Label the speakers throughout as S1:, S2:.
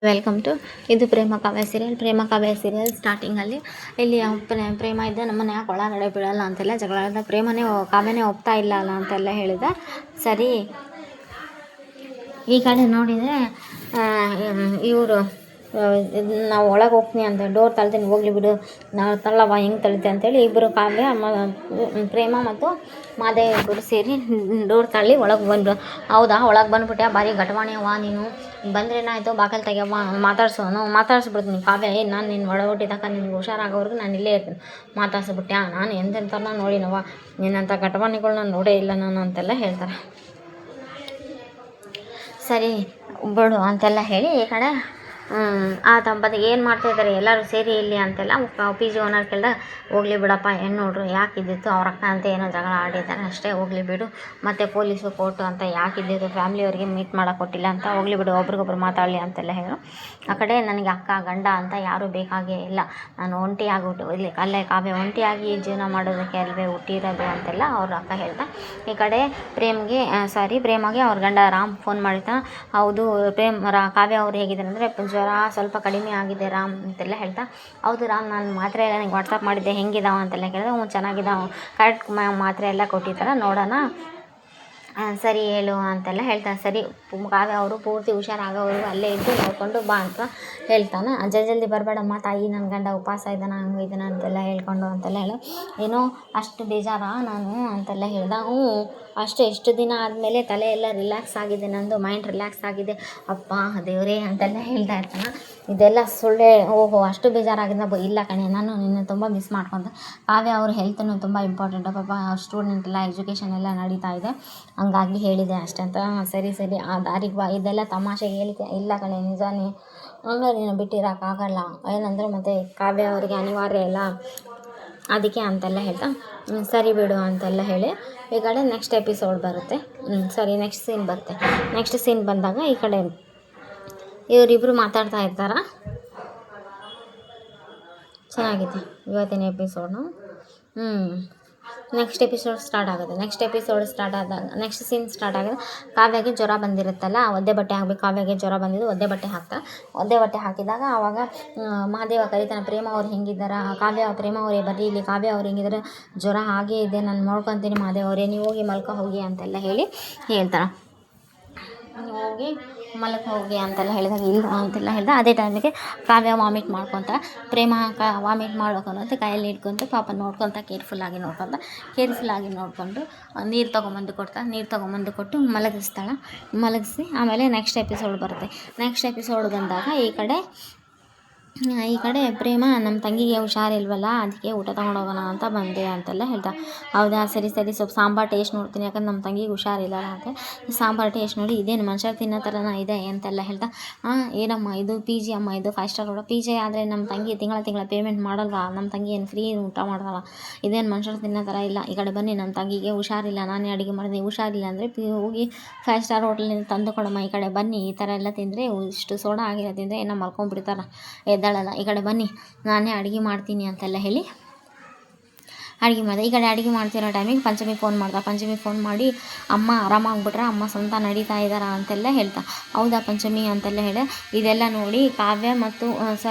S1: Welcome to ಇದು ಪ್ರೇಮ ಕಾವ್ಯ serial. ಪ್ರೇಮ ಕಾವ್ಯ serial ಸ್ಟಾರ್ಟಿಂಗಲ್ಲಿ ಇಲ್ಲಿ ಪ್ರೇಮ ಇದ್ದ ನಮ್ಮ ಮನ್ಯಾಗ ಒಳಗಡೆ ಬೀಳಲ್ಲ ಅಂತೆಲ್ಲ ಜಗಳ ಆಡಿದ. ಪ್ರೇಮನೇ ಕಾವ್ಯನೇ ಒಪ್ತಾ ಇಲ್ಲ ಅಲ್ಲ ಅಂತೆಲ್ಲ ಹೇಳಿದ. ಸರಿ, ಈ ಕಡೆ ನೋಡಿದರೆ ಇವರು ನಾವು ಒಳಗೆ ಹೋಗ್ತೀನಿ ಅಂತ ಡೋರ್ ತಳ್ತೀನಿ, ಹೋಗ್ಲಿ ಬಿಡು ನಾವು ತಳ್ಳವ ಹೆಂಗೆ ತಳಿತೆ ಅಂತೇಳಿ ಇಬ್ಬರು ಕಾವ್ಯ ಪ್ರೇಮ ಮತ್ತು ಮಾದೇವ ಇಬ್ಬರು ಸೇರಿ ಡೋರ್ ತಳ್ಳಿ ಒಳಗೆ ಬಂದರು. ಹೌದಾ, ಒಳಗೆ ಬಂದ್ಬಿಟ್ಟೆ, ಭಾರಿ ಘಟವಾಣಿಯವ್ವ ನೀನು, ಬಂದ್ರೇನಾಯಿತು, ಬಾಕಲ್ ತೆಗೆಯವ್ವ, ಮಾತಾಡ್ಸ್ಬಿಡ್ತೀನಿ ಕಾವ್ಯ. ನಾನು ನಿನ್ನ ಒಳಗೊಟ್ಟಿದ್ದಕ್ಕ ನಿನ್ಗೆ ಹುಷಾರಾಗೋವರೆಗೂ ನಾನು ಇಲ್ಲೇ ಇರ್ತೀನಿ, ಮಾತಾಡ್ಸ್ಬಿಟ್ಟೆ. ನಾನು ಎಂತೆಂಥವ್ರನ್ನ ನೋಡಿನವ, ನಿನ್ನಂಥ ಘಟವಾಣಿಗಳನ್ನ ನೋಡೇ ಇಲ್ಲ ನಾನು ಅಂತೆಲ್ಲ ಹೇಳ್ತಾರೆ. ಸರಿ ಬಿಡು ಅಂತೆಲ್ಲ ಹೇಳಿ ಈ ಕಡೆ ಆ ದಂಪತಿಗೆ ಏನು ಮಾಡ್ತಾಯಿದ್ದಾರೆ ಎಲ್ಲರೂ ಸೇರಿ ಇಲ್ಲಿ ಅಂತೆಲ್ಲ ಪಿ ಜಿ ಓನರ್ ಕೇಳಿದಾಗ, ಹೋಗ್ಲಿ ಬಿಡಪ್ಪ ಹೆಣ್ಣು ನೋಡ್ರು ಯಾಕಿದ್ದಿತ್ತು, ಅವ್ರ ಅಕ್ಕ ಅಂತ ಏನೋ ಜಗಳ ಆಡಿದ್ದಾರೆ ಅಷ್ಟೇ, ಹೋಗ್ಲಿ ಬಿಡು, ಮತ್ತು ಪೊಲೀಸು ಕೋರ್ಟು ಅಂತ ಯಾಕಿದ್ದಿತ್ತು, ಫ್ಯಾಮಿಲಿಯವ್ರಿಗೆ ಮೀಟ್ ಮಾಡೋಕೆ ಕೊಟ್ಟಿಲ್ಲ ಅಂತ, ಹೋಗ್ಲಿ ಬಿಡು, ಒಬ್ರಿಗೊಬ್ರು ಮಾತಾಡಲಿ ಅಂತೆಲ್ಲ ಹೇಳು. ಆ ಕಡೆ ನನಗೆ ಅಕ್ಕ ಗಂಡ ಅಂತ ಯಾರೂ ಬೇಕಾಗೇ ಇಲ್ಲ, ನಾನು ಒಂಟಿಯಾಗಿ ಇಲ್ಲಿ ಅಲ್ಲೇ ಕಾವ್ಯ ಒಂಟಿಯಾಗಿ ಜೀವನ ಮಾಡೋದಕ್ಕೆ ಅಲ್ವೇ ಹುಟ್ಟಿರೋದು ಅಂತೆಲ್ಲ ಅವ್ರ ಅಕ್ಕ ಹೇಳ್ತಾ. ಈ ಕಡೆ ಪ್ರೇಮಗೆ ಅವ್ರ ಗಂಡ ರಾಮ್ ಫೋನ್ ಮಾಡಿರ್ತಾನೆ. ಹೌದು ಕಾವ್ಯ ಅವ್ರು ಹೇಗಿದ್ದಾರೆ ಅಂದರೆ, ಜ್ವರ ಸ್ವಲ್ಪ ಕಡಿಮೆ ಆಗಿದೆ ರಾಮ್ ಅಂತೆಲ್ಲ ಹೇಳ್ತಾ. ಹೌದು ರಾಮ್, ನಾನು ಮಾತ್ರೆ ಎಲ್ಲ ನನಗೆ ವಾಟ್ಸಪ್ ಮಾಡಿದ್ದೆ, ಹೆಂಗಿದಾವ ಅಂತೆಲ್ಲ ಕೇಳಿದೆ. ಚೆನ್ನಾಗಿದ್ದಾವೆ, ಕರೆಕ್ಟ್ ಮಾತ್ರೆ ಎಲ್ಲ ಕೊಟ್ಟಿರ್ತಾರೆ, ನೋಡೋಣ, ಸರಿ ಹೇಳು ಅಂತೆಲ್ಲ ಹೇಳ್ತಾನೆ. ಸರಿ, ಕಾವ್ಯ ಅವರು ಪೂರ್ತಿ ಹುಷಾರಾಗೋವರೆಗೂ ಅಲ್ಲೇ ಇದ್ದು ನೋಡಿಕೊಂಡು ಬಾ ಅಂತ ಹೇಳ್ತಾನೆ. ಜಲ್ದಿ ಬರಬೇಡಮ್ಮ ತಾಯಿ, ನನ್ನ ಗಂಡ ಉಪವಾಸ ಇದ್ದಾನೆ, ಹಂಗಿದ್ದಾನೆ ಅಂತೆಲ್ಲ ಹೇಳ್ಕೊಂಡು ಅಂತೆಲ್ಲ ಹೇಳು. ಏನೋ ಅಷ್ಟು ಬೇಜಾರ ನಾನು ಅಂತೆಲ್ಲ ಹೇಳ್ದ. ಎಷ್ಟು ದಿನ ಆದಮೇಲೆ ತಲೆ ಎಲ್ಲ ರಿಲ್ಯಾಕ್ಸ್ ಆಗಿದೆ, ನಂದು ಮೈಂಡ್ ರಿಲ್ಯಾಕ್ಸ್ ಆಗಿದೆ, ಅಪ್ಪ ದೇವರೇ ಅಂತೆಲ್ಲ ಹೇಳ್ತಾ ಇರ್ತಾನೆ. ಇದೆಲ್ಲ ಸುಳ್ಳೇ, ಓಹೋ ಅಷ್ಟು ಬೇಜಾರಾಗಿದ್ದ. ಇಲ್ಲ ಕಣೆ, ನಾನು ನಿನ್ನ ತುಂಬ ಮಿಸ್ ಮಾಡ್ಕೊತ. ಕಾವ್ಯ ಅವ್ರ ಹೆಲ್ತನ್ನು ತುಂಬ ಇಂಪಾರ್ಟೆಂಟು ಪಾಪ, ಅವ್ರ ಸ್ಟೂಡೆಂಟ್ ಎಲ್ಲ ಎಜುಕೇಷನ್ ಎಲ್ಲ ನಡೀತಾ ಇದೆ, ಹಂಗಾಗಿ ಹೇಳಿದೆ ಅಷ್ಟೇ ಅಂತ. ಸರಿ ಆ ದಾರಿಗೆ ಬಾ, ಇದೆಲ್ಲ ತಮಾಷೆಗೆ ಹೇಳಿದೆ. ಇಲ್ಲ ಕಣೆ ನಿಜಾನೇ, ಹಂಗೆ ನೀನು ಬಿಟ್ಟಿರೋಕ್ಕಾಗಲ್ಲ, ಏನಂದರೆ ಮತ್ತು ಕಾವ್ಯ ಅವ್ರಿಗೆ ಅನಿವಾರ್ಯ ಇಲ್ಲ ಅದಕ್ಕೆ ಅಂತೆಲ್ಲ ಹೇಳ್ತಾ. ಸರಿ ಬಿಡು ಅಂತೆಲ್ಲ ಹೇಳಿ ಈ ಕಡೆ ನೆಕ್ಸ್ಟ್ ಎಪಿಸೋಡ್ ಬರುತ್ತೆ. ನೆಕ್ಸ್ಟ್ ಸೀನ್ ಬರುತ್ತೆ. ನೆಕ್ಸ್ಟ್ ಸೀನ್ ಬಂದಾಗ ಈ ಕಡೆ ಇವರಿಬ್ಬರು ಮಾತಾಡ್ತಾ ಇರ್ತಾರ. ಚೆನ್ನಾಗಿದೆ ಇವತ್ತಿನ ಎಪಿಸೋಡು. ನೆಕ್ಸ್ಟ್ ಎಪಿಸೋಡ್ ಸ್ಟಾರ್ಟ್ ಆಗುತ್ತೆ. ನೆಕ್ಸ್ಟ್ ಸೀನ್ ಸ್ಟಾರ್ಟ್ ಆಗಿದೆ. ಕಾವ್ಯಗೆ ಜ್ವರ ಬಂದಿರುತ್ತಲ್ಲ, ಒದ್ದೆ ಬಟ್ಟೆ ಹಾಕಬೇಕು. ಕಾವ್ಯಗೆ ಜ್ವರ ಬಂದಿದ್ದು, ಒದ್ದೆ ಬಟ್ಟೆ ಹಾಕಿದಾಗ ಆವಾಗ ಮಹಾದೇವ ಕರೀತಾನೆ, ಪ್ರೇಮ ಅವ್ರು ಹೆಂಗಿದ್ದಾರೆ, ಪ್ರೇಮ ಅವರೇ ಬರ್ರಿ ಇಲ್ಲಿ, ಕಾವ್ಯ ಅವ್ರು ಹೆಂಗಿದ್ದಾರೆ, ಜ್ವರ ಹಾಗೇ ಇದೆ, ನಾನು ನೋಡ್ಕೊತೀನಿ ಮಹಾದೇವ ಅವರೇ, ನೀವು ಹೋಗಿ ಮಲ್ಕೊ ಹೋಗಿ ಅಂತೆಲ್ಲ ಹೇಳ್ತಾರೆ. ಹೋಗಿ ಮಲಕ್ಕೆ ಹೋಗಿ ಅಂತೆಲ್ಲ ಹೇಳಿದಾಗ ಇಲ್ಲ ಅಂತೆಲ್ಲ ಹೇಳ್ದೆ. ಅದೇ ಟೈಮಿಗೆ ಕಾವ್ಯ ವಾಮಿಟ್ ಮಾಡ್ಕೊತ, ಪ್ರೇಮ ವಾಮಿಟ್ ಮಾಡ್ಬೇಕು ಅನ್ನೋದು ಕೈಯಲ್ಲಿ ಹಿಡ್ಕೊತ ಪಾಪ ನೋಡ್ಕೊತ ಕೇರ್ಫುಲ್ಲಾಗಿ ನೋಡಿಕೊಂಡು ನೀರು ತೊಗೊಂಬಂದು ಕೊಟ್ಟು ಮಲಗಿಸಿ ಆಮೇಲೆ ನೆಕ್ಸ್ಟ್ ಎಪಿಸೋಡ್ ಬರುತ್ತೆ. ನೆಕ್ಸ್ಟ್ ಎಪಿಸೋಡ್ ಬಂದಾಗ ಈ ಕಡೆ ಪ್ರೇಮ ನಮ್ಮ ತಂಗಿಗೆ ಹುಷಾರಿಲ್ವಲ್ಲ, ಅದಕ್ಕೆ ಊಟ ತೊಗೊಂಡೋಗೋಣ ಅಂತ ಬಂದೆ ಅಂತೆಲ್ಲ ಹೇಳ್ತಾ. ಹೌದಾ, ಸರಿ ಸ್ವಲ್ಪ ಸಾಂಬಾರು ಟೇಸ್ಟ್ ನೋಡ್ತೀನಿ, ಯಾಕಂದ್ರೆ ನಮ್ಮ ತಂಗಿಗೆ ಹುಷಾರಿಲ್ಲಲ್ಲ ಅಂತ. ಸಾಂಬಾರು ಟೇಸ್ಟ್ ನೋಡಿ, ಇದೇನು ಮನುಷ್ಯ ತಿನ್ನೋ ಥರನ ಇದೆ ಅಂತೆಲ್ಲ ಹೇಳ್ತಾ. ಏನಮ್ಮ ಇದು ಪಿ ಜಿ ಅಮ್ಮ, ಇದು 5 ಸ್ಟಾರ್ ಕೂಡ ಪಿ ಜಿ ಆದರೆ ನಮ್ಮ ತಂಗಿ ತಿಂಗಳ ಪೇಮೆಂಟ್ ಮಾಡಲ್ವಾ, ನಮ್ಮ ತಂಗಿ ಏನು ಫ್ರೀ ಊಟ ಮಾಡಲ್ಲ, ಇದೇನು ಮನುಷ್ಯರು ತಿನ್ನೋ ಥರ ಇಲ್ಲ. ಈ ಕಡೆ ಬನ್ನಿ, ನಮ್ಮ ತಂಗಿಗೆ ಹುಷಾರಿಲ್ಲ, ನಾನೇ ಅಡುಗೆ ಮಾಡಿದೆ, ಹುಷಾರಿಲ್ಲ ಅಂದರೆ ಹೋಗಿ 5 ಸ್ಟಾರ್ ಹೋಟ್ಲಿಂದ ತಂದು ಕೊಡಮ್ಮ, ಈ ಕಡೆ ಬನ್ನಿ, ಈ ಥರ ಎಲ್ಲ ತಿಂದರೆ ಇಷ್ಟು ಸೋಡಾ ಆಗಿರೋ ತಿಂದರೆ ಏನೋ ಮಲ್ಕೊಂಡ್ಬಿಡ್ತಾರ, ಎದ್ದಾಳಲ್ಲ, ಈ ಕಡೆ ಬನ್ನಿ ನಾನೇ ಅಡುಗೆ ಮಾಡ್ತೀನಿ ಅಂತೆಲ್ಲ ಹೇಳಿ ಅಡುಗೆ ಮಾಡಿದೆ. ಈ ಕಡೆ ಅಡುಗೆ ಮಾಡ್ತಿರೋ ಟೈಮಿಗೆ ಪಂಚಮಿ ಫೋನ್ ಮಾಡಿ, ಅಮ್ಮ ಆರಾಮಾಗ್ಬಿಟ್ರೆ, ಅಮ್ಮ ಸ್ವಂತ ನಡೀತಾ ಇದ್ದಾರ ಅಂತೆಲ್ಲ ಹೇಳ್ತಾ. ಹೌದಾ ಪಂಚಮಿ ಅಂತೆಲ್ಲ ಹೇಳಿ ಇದೆಲ್ಲ ನೋಡಿ ಕಾವ್ಯ ಮತ್ತು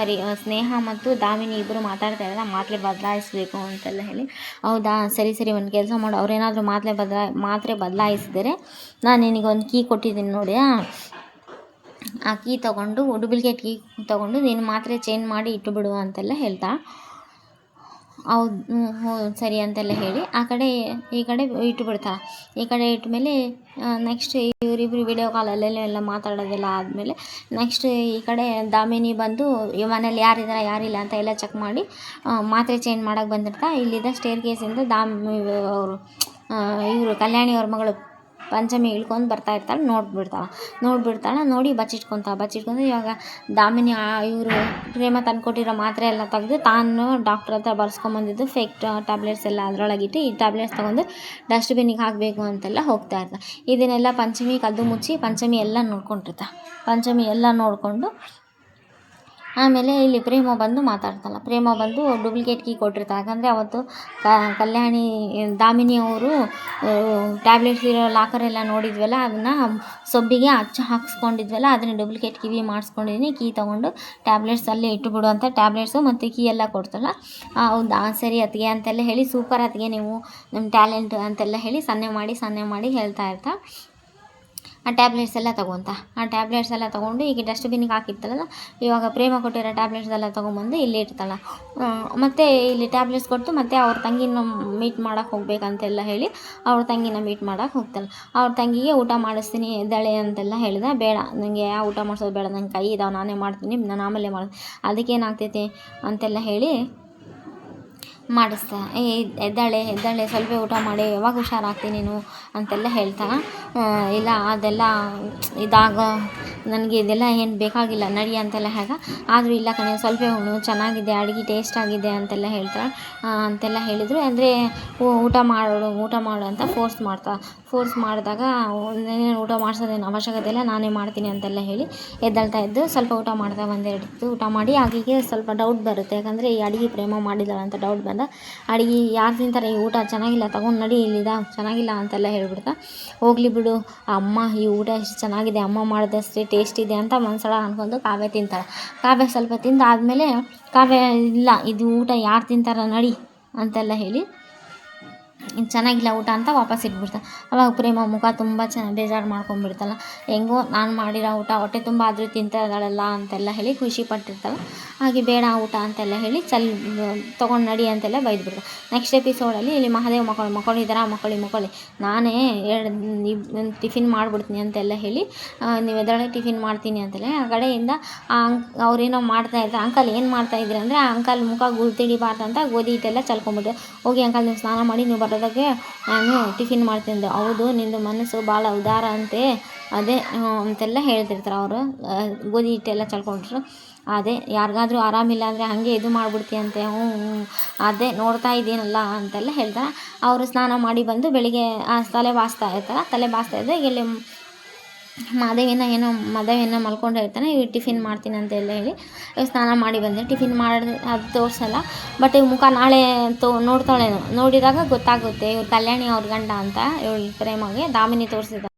S1: ಸ್ನೇಹ ಮತ್ತು ದಾಮಿನಿ ಇಬ್ಬರು ಮಾತಾಡ್ತಾ ಇದ್ದಾರೆ, ಮಾತ್ರೆ ಬದಲಾಯಿಸಬೇಕು ಅಂತೆಲ್ಲ ಹೇಳಿ. ಹೌದಾ, ಸರಿ ಒಂದು ಕೆಲಸ ಮಾಡು, ಅವ್ರೇನಾದರೂ ಮಾತ್ರೆ ಬದಲಾಯಿಸಿದರೆ ನಾನು ನಿನಗೊಂದು ಕೀ ಕೊಟ್ಟಿದ್ದೀನಿ ನೋಡಿ, ಆ ಕೀ ತೊಗೊಂಡು ಡೂಪ್ಲಿಕೇಟ್ ಕೀ ತೊಗೊಂಡು ನೀನು ಮಾತ್ರೆ ಚೇಂಜ್ ಮಾಡಿ ಇಟ್ಟುಬಿಡು ಅಂತೆಲ್ಲ ಹೇಳ್ತಾ. ಹೌದು ಸರಿ ಅಂತೆಲ್ಲ ಹೇಳಿ ಈ ಕಡೆ ಇಟ್ಟುಬಿಡ್ತಾರೆ. ಈ ಕಡೆ ಇಟ್ಟಮೇಲೆ ನೆಕ್ಸ್ಟ್ ಇವರಿಬ್ಬರು ವಿಡಿಯೋ ಕಾಲಲ್ಲೆಲ್ಲ ಮಾತಾಡೋದೆಲ್ಲ ಆದಮೇಲೆ ನೆಕ್ಸ್ಟ್ ಈ ಕಡೆ ದಾಮಿನಿ ಬಂದು ಮನೇಲಿ ಯಾರಿದ್ದಾರೆ ಯಾರಿಲ್ಲ ಅಂತ ಎಲ್ಲ ಚೆಕ್ ಮಾಡಿ ಮಾತ್ರೆ ಚೇಂಜ್ ಮಾಡೋಕ್ಕೆ ಬಂದಿರ್ತಾ. ಇಲ್ಲಿದ್ದ ಸ್ಟೇರ್ ಕೇಸಿಂದ ಇವರು ಕಲ್ಯಾಣಿ ಅವ್ರ ಮಗಳು ಪಂಚಮಿ ಇಳ್ಕೊಂಡು ಬರ್ತಾ ಇರ್ತಾಳೆ, ನೋಡ್ಬಿಡ್ತಾಳೆ. ನೋಡಿ ಬಚ್ಚಿಟ್ಕೊತ ಇವಾಗ ದಾಮಿನಿ ಇವರು ಪ್ರೇಮ ತಂದುಕೊಟ್ಟಿರೋ ಮಾತ್ರೆ ಎಲ್ಲ ತೆಗೆದು ತಾನು ಡಾಕ್ಟ್ರ್ ಹತ್ರ ಬರ್ಸ್ಕೊಂಬಂದಿದ್ದು ಫೇಕ್ ಟ್ಯಾಬ್ಲೆಟ್ಸ್ ಎಲ್ಲ ಅದರೊಳಗಿಟ್ಟು ಈ ಟ್ಯಾಬ್ಲೆಟ್ಸ್ ತೊಗೊಂಡು ಡಸ್ಟ್ಬಿನ್ನಿಗೆ ಹಾಕಬೇಕು ಅಂತೆಲ್ಲ ಹೋಗ್ತಾ ಇರ್ತಾರೆ. ಇದನ್ನೆಲ್ಲ ಪಂಚಮಿ ಕದ್ದು ಮುಚ್ಚಿ ಪಂಚಮಿ ಎಲ್ಲ ನೋಡ್ಕೊಂಡಿರ್ತಾಳೆ. ಪಂಚಮಿ ಎಲ್ಲ ನೋಡಿಕೊಂಡು ಆಮೇಲೆ ಇಲ್ಲಿ ಪ್ರೇಮ ಬಂದು ಮಾತಾಡ್ತಾಳೆ. ಪ್ರೇಮ ಬಂದು ಡೂಪ್ಲಿಕೇಟ್ ಕೀ ಕೊಟ್ಟಿರ್ತಾಳೆ. ಯಾಕಂದರೆ ಅವತ್ತು ಕಲ್ಯಾಣಿ ದಾಮಿನಿ ಅವರು ಟ್ಯಾಬ್ಲೆಟ್ಸ್ ಇರೋ ಲಾಕರೆಲ್ಲ ನೋಡಿದ್ವಲ್ಲ, ಅದನ್ನು ಸೊಬ್ಬಿಗೆ ಅಚ್ಚು ಹಾಕ್ಸ್ಕೊಂಡಿದ್ವಲ್ಲ, ಅದನ್ನು ಡೂಪ್ಲಿಕೇಟ್ ಕಿವಿ ಮಾಡಿಸ್ಕೊಂಡಿದ್ದೀನಿ, ಕೀ ತೊಗೊಂಡು ಟ್ಯಾಬ್ಲೆಟ್ಸ್ ಅಲ್ಲೇ ಇಟ್ಟುಬಿಡು ಅಂತ ಟ್ಯಾಬ್ಲೆಟ್ಸು ಮತ್ತು ಕೀ ಎಲ್ಲ ಕೊಡ್ತಲ್ಲ. ಹೌದಾ ಸರಿ ಅತ್ತಿಗೆ ಅಂತೆಲ್ಲ ಹೇಳಿ, ಸೂಪರ್ ಅತ್ತಿಗೆ ನೀವು, ನಿಮ್ಮ ಟ್ಯಾಲೆಂಟ್ ಅಂತೆಲ್ಲ ಹೇಳಿ ಸನ್ನೆ ಮಾಡಿ ಹೇಳ್ತಾ ಇರ್ತಾ ಆ ಟ್ಯಾಬ್ಲೆಟ್ಸ್ ಎಲ್ಲ ತೊಗೊಂಡು ಈಗ ಡಸ್ಟ್ಬಿನ್ನಿಗೆ ಹಾಕಿರ್ತಾಳಲ್ಲ, ಇವಾಗ ಪ್ರೇಮ ಕೊಟ್ಟಿರೋ ಟ್ಯಾಬ್ಲೆಟ್ಸ್ ಎಲ್ಲ ತೊಗೊಂಬಂದು ಇಲ್ಲಿ ಇರ್ತಾಳೆ. ಮತ್ತು ಇಲ್ಲಿ ಟ್ಯಾಬ್ಲೆಟ್ಸ್ ಕೊಟ್ಟು ಮತ್ತೆ ಅವ್ರ ತಂಗಿನ ಮೀಟ್ ಮಾಡೋಕ್ಕೆ ಹೋಗ್ಬೇಕಂತೆಲ್ಲ ಹೇಳಿ ಅವ್ರ ತಂಗಿನ ಮೀಟ್ ಮಾಡೋಕ್ಕೆ ಹೋಗ್ತಾಳೆ. ಅವ್ರ ತಂಗಿಗೆ ಊಟ ಮಾಡಿಸ್ತೀನಿ ಎದ್ದೇಳೆ ಅಂತೆಲ್ಲ ಹೇಳಿದೆ. ಬೇಡ, ನನಗೆ ಯಾವ ಊಟ ಮಾಡಿಸೋದು ಬೇಡ, ನಂಗೆ ಕೈ ಇದಾವೆ, ನಾನೇ ಮಾಡ್ತೀನಿ, ನಾನು ಆಮೇಲೆ ಮಾಡ್ತೀನಿ, ಅದಕ್ಕೇನಾಗ್ತೈತಿ ಅಂತೆಲ್ಲ ಹೇಳಿ ಮಾಡಿಸ್ತಾ ಎದ್ದಾಳೆ ಸ್ವಲ್ಪ ಊಟ ಮಾಡಿ, ಯಾವಾಗ ಹುಷಾರಾಗ್ತೀನಿ ನೀನು ಅಂತೆಲ್ಲ ಹೇಳ್ತಾಳೆ. ಇಲ್ಲ ಅದೆಲ್ಲ ನನಗೆ ಇದೆಲ್ಲ ಏನು ಬೇಕಾಗಿಲ್ಲ ನಡಿ ಅಂತೆಲ್ಲ ಹೇಗ, ಆದರೂ ಇಲ್ಲ ಕಣೆ ಸ್ವಲ್ಪ ಉಣ್ಣು, ಚೆನ್ನಾಗಿದೆ ಅಡುಗೆ ಟೇಸ್ಟ್ ಆಗಿದೆ ಅಂತೆಲ್ಲ ಹೇಳ್ತಾಳೆ. ಅಂತೆಲ್ಲ ಹೇಳಿದರು. ಅಂದರೆ ಊಟ ಮಾಡು ಅಂತ ಫೋರ್ಸ್ ಮಾಡಿದಾಗ ಊಟ ಮಾಡಿಸೋದೇನು ಅವಶ್ಯಕತೆ ಇಲ್ಲ, ನಾನೇ ಮಾಡ್ತೀನಿ ಅಂತೆಲ್ಲ ಹೇಳಿ ಎದ್ದೇಳ್ತಾ ಇದ್ದು ಸ್ವಲ್ಪ ಊಟ ಮಾಡ್ತಾ ಒಂದೆರಡು ಊಟ ಮಾಡಿ ಆಕೆಗೆ ಸ್ವಲ್ಪ ಡೌಟ್ ಬರುತ್ತೆ. ಯಾಕಂದರೆ ಈ ಅಡುಗೆ ಪ್ರೇಮ ಮಾಡಿದ್ದಾಳೆ ಅಂತ ಡೌಟ್ ಬಂದ, ಅಡುಗೆ ಯಾರು ತಿಂತಾರೆ, ಈ ಊಟ ಚೆನ್ನಾಗಿಲ್ಲ, ತಗೊಂಡು ನಡಿ ಇಲ್ಲಿದ ಚೆನ್ನಾಗಿಲ್ಲ ಅಂತೆಲ್ಲ ಹೇಳ್ಬಿಡ್ತಾ. ಹೋಗ್ಲಿ ಬಿಡು ಅಮ್ಮ, ಈ ಊಟ ಎಷ್ಟು ಚೆನ್ನಾಗಿದೆ, ಅಮ್ಮ ಮಾಡಿದಷ್ಟೇ ಟೇಸ್ಟ್ ಇದೆ ಅಂತ ಮನ್ಸೊಳ ಅಂದ್ಕೊಂಡು ಕಾವ್ಯ ತಿಂತಾಳೆ. ಕಾವ್ಯ ಸ್ವಲ್ಪ ತಿಂದಾದಮೇಲೆ ಕಾವ್ಯ ಇಲ್ಲ ಇದು ಊಟ ಯಾರು ತಿಂತಾರ ನಡಿ ಅಂತೆಲ್ಲ ಹೇಳಿ ಚೆನ್ನಾಗಿಲ್ಲ ಊಟ ಅಂತ ವಾಪಸ್ ಇಟ್ಬಿಡ್ತಾಳೆ. ಅವಾಗ ಪ್ರೇಮ ಮುಖ ತುಂಬ ಬೇಜಾರು ಮಾಡ್ಕೊಂಡ್ಬಿಡ್ತಾಳೆ. ಹೆಂಗೋ ನಾನು ಮಾಡಿರೋ ಊಟ ಹೊಟ್ಟೆ ತುಂಬ ಆದರೂ ತಿಂತಾ ಇದ್ದಾಳಲ್ಲ ಅಂತೆಲ್ಲ ಹೇಳಿ ಖುಷಿ ಪಟ್ಟಿರ್ತಾಳೆ. ಹಾಗೆ ಬೇಡ ಊಟ ಅಂತೆಲ್ಲ ಹೇಳಿ ತೊಗೊಂಡು ನಡಿ ಅಂತೆಲ್ಲ ಬೈದ್ಬಿಡ್ತಾಳೆ. ನೆಕ್ಸ್ಟ್ ಎಪಿಸೋಡಲ್ಲಿ ಇಲ್ಲಿ ಮಹಾದೇವ್ ಮಕ್ಕಳಿದ್ದಾರ, ಮಕ್ಕಳಿ ನಾನೇ ಟಿಫಿನ್ ಮಾಡಿಬಿಡ್ತೀನಿ ಅಂತೆಲ್ಲ ಹೇಳಿ, ನೀವು ಎದರೊಳಗೆ ಟಿಫಿನ್ ಮಾಡ್ತೀನಿ ಅಂತೆಲ್ಲ ಆ ಕಡೆಯಿಂದ ಅವ್ರೇನೋ ಮಾಡ್ತಾಯಿದ್ರು. ಅಂಕಲ್ ಏನು ಮಾಡ್ತಾಯಿದ್ರಿ ಅಂದರೆ, ಆ ಅಂಕಲ್ ಮುಖ ಗುರ್ತಿಡಿಬಾರ್ದು ಅಂತ ಗೋಧಿ ಹಿಟ್ಟೆಲ್ಲ ಚಲ್ಕೊಂಬಿಟ್ರೆ, ಹೋಗಿ ಅಂಕಲ್ ನೀವು ಸ್ನಾನ ಮಾಡಿ ನೀವು ಬರೋದಕ್ಕೆ ನಾನು ಟಿಫಿನ್ ಮಾಡ್ತಿದ್ದೆ. ಹೌದು ನಿಂದು ಮನಸ್ಸು ಭಾಳ ಉದಾರ ಅಂತೆ, ಅದೇ ಅಂತೆಲ್ಲ ಹೇಳ್ತಿರ್ತಾರೆ ಅವರು. ಗೋಧಿ ಹಿಟ್ಟೆಲ್ಲ ಚಲ್ಕೊಂಡ್ರು. ಅದೇ ಯಾರಿಗಾದ್ರೂ ಆರಾಮಿಲ್ಲ ಅಂದರೆ ಹಾಗೆ ಇದು ಮಾಡಿಬಿಡ್ತೀಯಂತೆ, ಅದೇ ನೋಡ್ತಾ ಇದ್ದೀನಲ್ಲ ಅಂತೆಲ್ಲ ಹೇಳ್ತಾರೆ. ಅವರು ಸ್ನಾನ ಮಾಡಿ ಬಂದು ಬೆಳಿಗ್ಗೆ ತಲೆ ಬಾಚ್ತಾ ಇದ್ದೆ ಇಲ್ಲಿ ಮಾದೇವಿನ ಮಲ್ಕೊಂಡಿರ್ತಾನೆ. ಇವು ಟಿಫಿನ್ ಮಾಡ್ತೀನಿ ಅಂತೆಲ್ಲ ಹೇಳಿ ಸ್ನಾನ ಮಾಡಿ ಬಂದೆ. ಟಿಫಿನ್ ಮಾಡಿ ಅದು ತೋರಿಸಲ್ಲ, ಬಟ್ ಈ ಮುಖ ನಾಳೆ ನೋಡ್ತಾಳೇನೋ, ನೋಡಿದಾಗ ಗೊತ್ತಾಗುತ್ತೆ ಇವ್ರು ಕಲ್ಯಾಣಿ ಅವ್ರ ಗಂಡ ಅಂತ. ಇವಳು ಪ್ರೇಮಗೆ ದಾಮಿನಿ ತೋರಿಸಿದ